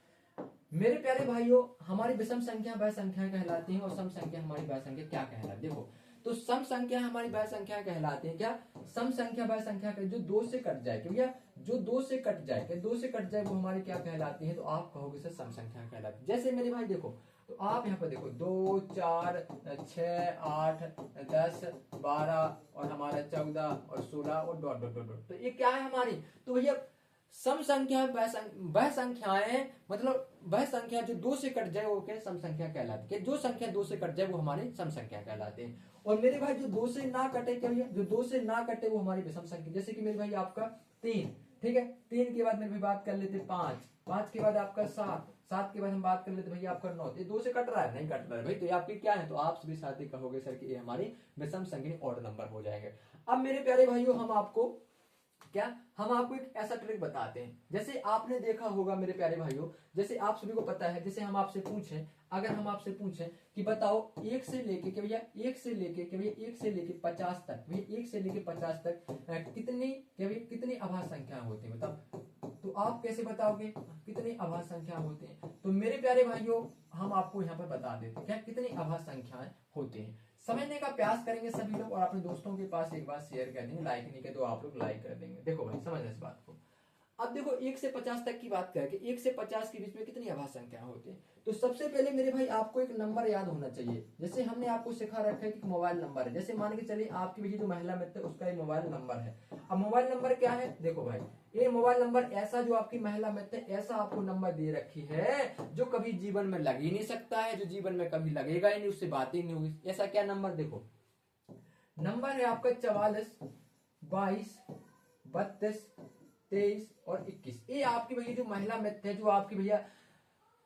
मेरे प्यारे भाइयों हमारी विषम संख्या वह संख्या कहलाती है और सम संख्या हमारी वह संख्या क्या कहलाती है। देखो तो सम संख्या हमारी वह संख्या कहलाती है, क्या सम संख्या वह संख्या जो 2 से कट जाए, क्या भैया जो 2 से कट जाए, क्या 2 से कट जाए वो हमारी क्या कहलाती है, तो आप कहोगे सर सम संख्या कहलाती है। जैसे मेरे भाई देखो, तो आप यहाँ पर देखो 2 4 6 8 10 12 और हमारा 14 और 16 और डॉट डॉट डॉट डॉट, तो ये क्या है हमारी, तो भैया सम संख्या वह संख्याएं, मतलब वह संख्या जो 2 से कट जाए वो क्या सम संख्या कहलाती है, जो संख्या 2 से कट जाए वो हमारी सम संख्या कहलाती है। और मेरे भाई जो 2 से ना कटे, क्या भैया जो 2 से ना कटे वो हमारी विषम संख्या, जैसे कि मेरे भाई आपका 3, ठीक है 3 के बाद मेरे भाई बात कर लेते 5, 5 के बाद आपका 7, 7 के बाद हम बात कर लेते भैया आपका 9, ये 2 से कट रहा है, नहीं कट रहा है भाई, तो ये आपकी क्या है, तो आप सभी साथी कहोगे सर कि ये हमारी विषम संख्या ऑड नंबर हो जाएंगे। अब मेरे प्यारे भाइयों हम आपको क्या, हम आपको एक ऐसा ट्रिक बताते हैं। जैसे आपने देखा होगा मेरे प्यारे भाइयों, जैसे आप सभी को पता है, जैसे हम आपसे पूछें, अगर हम आपसे पूछें कि बताओ एक से लेके कि भैया एक से लेके कि भैया एक से लेके 50 तक, भैया एक से लेके 50 तक कितनी कि भैया कितनी अभाज्य संख्या होती है बताओ। तो आप कैसे बताओगे कितनी अभाज्य संख्या होती है? तो मेरे प्यारे भाइयों हम आपको यहाँ पर बता देते हैं क्या कितनी अभाज्य संख्याएं होती हैं। समझने का प्रयास करेंगे सभी लोग और अपने दोस्तों के पास एक बार शेयर कर देंगे, लाइक नहीं किया तो आप लोग लाइक कर देंगे। देखो भाई समझना इस बात को। अब देखो 1 से 50 तक की बात करें कि 1 से 50 के बीच में कितनी अभाज्य संख्या होती है। तो सबसे पहले मेरे भाई आपको एक नंबर याद होना चाहिए। जैसे हमने आपको सिखा रखा है कि मोबाइल नंबर है, जैसे मान के चलिए आपकी भी जो महिला मित्र है उसका एक मोबाइल नंबर है। अब मोबाइल नंबर क्या है, देखो भाई ये मोबाइल नंबर ऐसा जो आपकी महिला मित्र है ऐसा आपको नंबर दे रखी है जो कभी जीवन में लग ही नहीं सकता है, जो जीवन में कभी लगेगा ही नहीं, उससे बात ही नहीं होगी। ऐसा क्या नंबर, देखो नंबर है आपका 44 22 32 23 और 21। ये आपकी भैया जो महिला मित्र है, जो आपकी भैया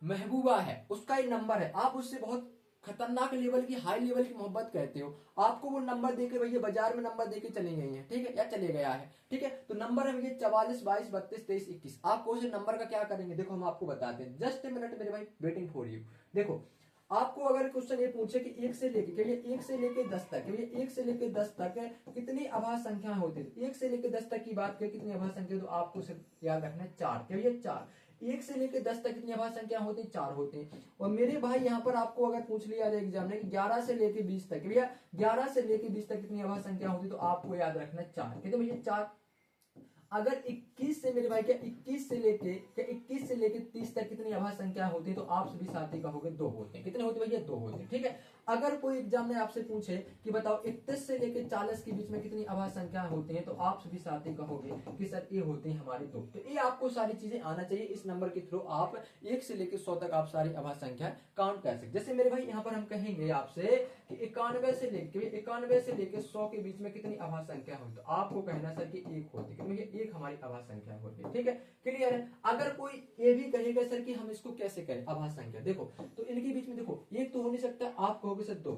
महबूबा है, उसका ही नंबर है। आप उससे बहुत खतरनाक लेवल की, हाई लेवल की मोहब्बत करते हो, आपको वो नंबर देके भैया बाजार में नंबर देके चली गई है, ठीक है, या चले गया है, ठीक है। तो नंबर है भैया 44 22 32 23 21। आपको उस नंबर का क्या करेंगे, देखो हम आपको बताते हैं। जस्ट ए मिनट मेरे भाई, वेटिंग फॉर यू। देखो आपको अगर क्वेश्चन ये पूछे कि 1 से लेके 1 से लेके 10 तक, 1 से लेके 10 तक कितनी अभाज्य संख्या होती है, 1 से लेके 10 तक की बात करें कितनी अभाज्य संख्या, तो आपको सिर्फ याद रखना है 4। क्या भैया 4। 1 से लेके 10 तक कितनी अभाज्य संख्या होती है, 4 होती है। और मेरे भाई यहाँ पर आपको अगर पूछ लिया जाए एग्जाम में 11 से लेके 20 तक, भैया 11 से लेके 20 तक कितनी अभाज्य संख्या होती है, तो आपको याद रखना है 4। कितने भैया 4। अगर 21 से मेरे भाई क्या 21 से लेके 30 तक कितनी अभाज्य संख्या होती है, तो आप सभी साथी कहोगे 2 होते हैं। कितने होते हैं भैया, 2 होते हैं, ठीक है। अगर कोई एग्जाम में आपसे पूछे कि बताओ 31 से लेके 40 के बीच में कितनी अभाज्य संख्या होती है, तो आप सभी साथी कहोगे कि सर ये होती है हमारी 2। तो ये आपको सारी चीजें आना चाहिए। इस नंबर के थ्रू आप 1 से लेके 100 तक आप सारी अभाज्य संख्या काउंट कर सकते। जैसे मेरे भाई यहाँ पर हम कहेंगे आपसे कि 91 से लेके 100 के बीच में कितनी अभाज्य संख्या होती, तो आपको कहना सर कि 1 होती है, एक हमारी अभाज्य संख्या होती है, ठीक है, क्लियर है। अगर कोई ये भी कहेगा सर कि हम इसको कैसे करें अभाज्य संख्या, देखो तो इनके बीच में देखो एक तो हो नहीं सकता, आप कहोगे सर 2,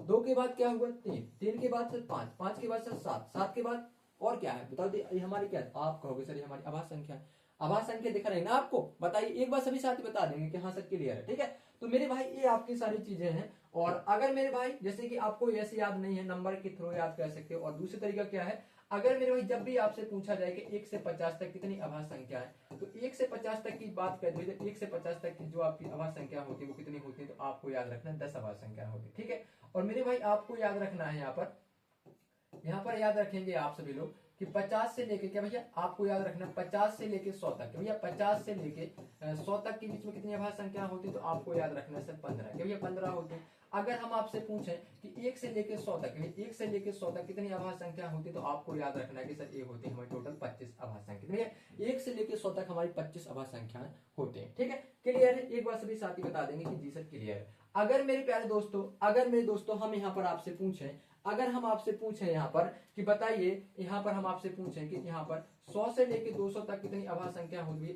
2 के बाद क्या हुआ 3, 3 के बाद सर 5, 5 के बाद सर 7, 7 के बाद और क्या है बताओ, ये हमारी क्या है, आप कहोगे सर ये हमारी अभाज्य संख्या है। अभाज्य संख्या दिखा रही ना आपको, बताइए एक बार सभी साथी बता देंगे कि हाँ सर क्लियर है, ठीक है। तो मेरे भाई ये आपकी सारी चीजें हैं। और अगर मेरे भाई जैसे कि आपको ऐसे याद नहीं है, नंबर के थ्रू याद कर सकते हो। और दूसरी तरीका क्या है, अगर मेरे भाई जब भी आपसे पूछा जाए कि 1 से 50 तक कितनी अभाज्य संख्या है, तो 1 से 50 तक की बात कर दो, 1 से 50 तक की जो आपकी अभाज्य संख्या होती है वो कितनी होती है, तो आपको याद रखना है 10 अभाज्य संख्या होती है, ठीक है। और मेरे भाई आपको याद रखना है यहाँ पर याद रखेंगे आप सभी लोग कि 50 से लेके क्या भैया, आपको याद रखना 50 से लेके 100 तक, भैया 50 से लेके 100 तक के बीच में कितनी अभाज्य संख्या होती है, तो आपको याद रखना है सर 15, क्या भैया 15 होती है। अगर हम आपसे पूछें कि 1 से लेके 100 तक, 1 से लेके 100 तक कितनी अभाज्य संख्या होती है, तो आपको याद रखना है कि सर ये होती है हमारी टोटल 25 अभाज्य संख्या, भैया 1 से लेके 100 तक हमारी 25 अभाज्य संख्याएं होती हैं, ठीक है, क्लियर है। एक बार सभी साथी बता देंगे कि जी सर क्लियर है। अगर मेरे प्यारे दोस्तों, अगर मेरे दोस्तों हम यहाँ पर आपसे पूछें, अगर हम आपसे पूछें यहाँ पर कि बताइए, यहाँ पर हम आपसे पूछें कि यहाँ पर 100 से लेके 200 तक कितनी अभाज्य संख्या होती है,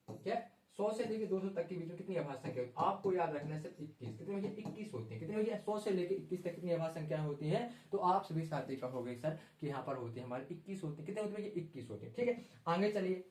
क्या 100 से लेके 200 तक के बीच में कितनी अभाज्य संख्या होती है, आपको याद रखना है सिर्फ 21। कितने भैया 21 होती है, कितने भैया 100 से लेके 21 तक कितनी अभाज्य संख्या होती है, तो आप सभी साथी कहोगे सर कि यहाँ पर होती है हमारे 21 होती है। कितने होती है, 21 होती है, ठीक है। आगे चलिए,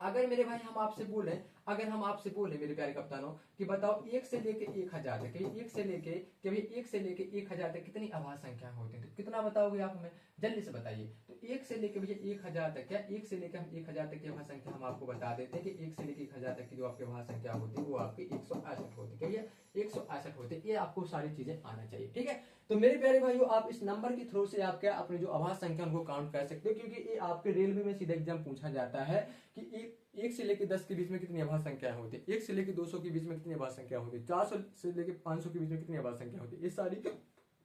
अगर मेरे भाई हम आपसे बोले, अगर हम आपसे बोले मेरे प्यारे कप्तानों कि बताओ 1 से लेके 1000 तक, 1 से लेके कि भाई 1 से लेके 1000 तक कितनी अभाज्य संख्या होती है, तो कितना बताओगे आप हमें, जल्दी से बताइए। तो 1 से लेके भैया 1000 तक, क्या 1 से लेके हम 1000 तक की अभाज्य संख्या हम आपको बता देते हैं कि 1 से लेके 1000 तक की जो आपकी अभाज्य संख्या होती है वो आपकी 168 होती है, क्या भैया 168 होती है। ये आपको सारी चीजें आना चाहिए, ठीक है। तो मेरे प्यारे भाइयों आप इस नंबर के थ्रू से आप क्या अपने जो अभाज्य संख्या उनको काउंट कर सकते हो, क्योंकि ये आपके रेलवे में सीधा एग्जाम पूछा जाता है कि 1 से लेके 10 के बीच में कितनी अभाज्य संख्या होती है, 1 से लेके 200 के बीच में कितनी अभाज्य संख्या होती है, 400 से लेके 500 के बीच में कितनी अभाज्य संख्या होती है, ये सारी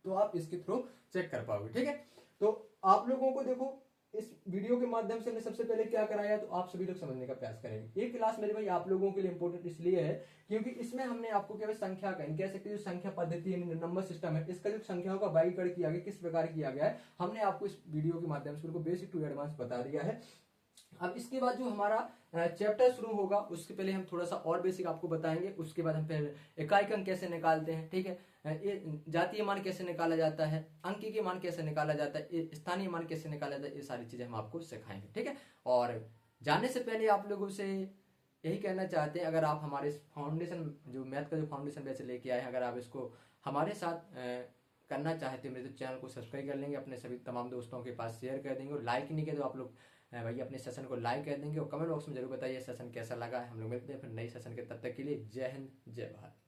तो आप इसके थ्रू चेक कर पाओगे, ठीक है। तो आप लोगों को देखो इस वीडियो के माध्यम से हमने सबसे पहले क्या कराया, तो आप सभी लोग समझने का प्रयास करेंगे। ये क्लास मेरे भाई आप लोगों के लिए इंपॉर्टेंट इसलिए है क्योंकि इसमें हमने आपको केवल संख्या का कह सकते हैं जो संख्या पद्धति है, नंबर सिस्टम है, इसका जो संख्याओं का वर्गीकरण किया गया किस प्रकार किया गया है, हमने आपको इस वीडियो के माध्यम से बिल्कुल बेसिक टू एडवांस बता दिया है। अब इसके बाद जो हमारा चैप्टर शुरू होगा उसके पहले हम थोड़ा सा और बेसिक आपको बताएंगे। उसके बाद हम फिर इकाई अंक कैसे निकालते हैं, ठीक है, जातीय मान कैसे निकाला जाता है, अंकीय मान कैसे निकाला जाता है, स्थानीय मान कैसे निकाला जाता है, ये सारी चीजें हम आपको सिखाएंगे, ठीक है। और जाने से पहले आप लोगों से यही कहना चाहते हैं, अगर आप हमारे फाउंडेशन जो मैथ का जो फाउंडेशन बैच लेके आए हैं, अगर आप इसको हमारे साथ करना चाहते हैं मेरे तो चैनल को सब्सक्राइब कर लेंगे, अपने सभी तमाम दोस्तों के पास शेयर कर देंगे, और लाइक नहीं किया तो आप लोग भैया अपने सेशन को लाइक कर देंगे, और कमेंट बॉक्स में जरूर बताइए सेशन कैसा लगा है। हम लोग मिलते हैं फिर नई सेशन के, तब तक के लिए जय हिंद जय भारत।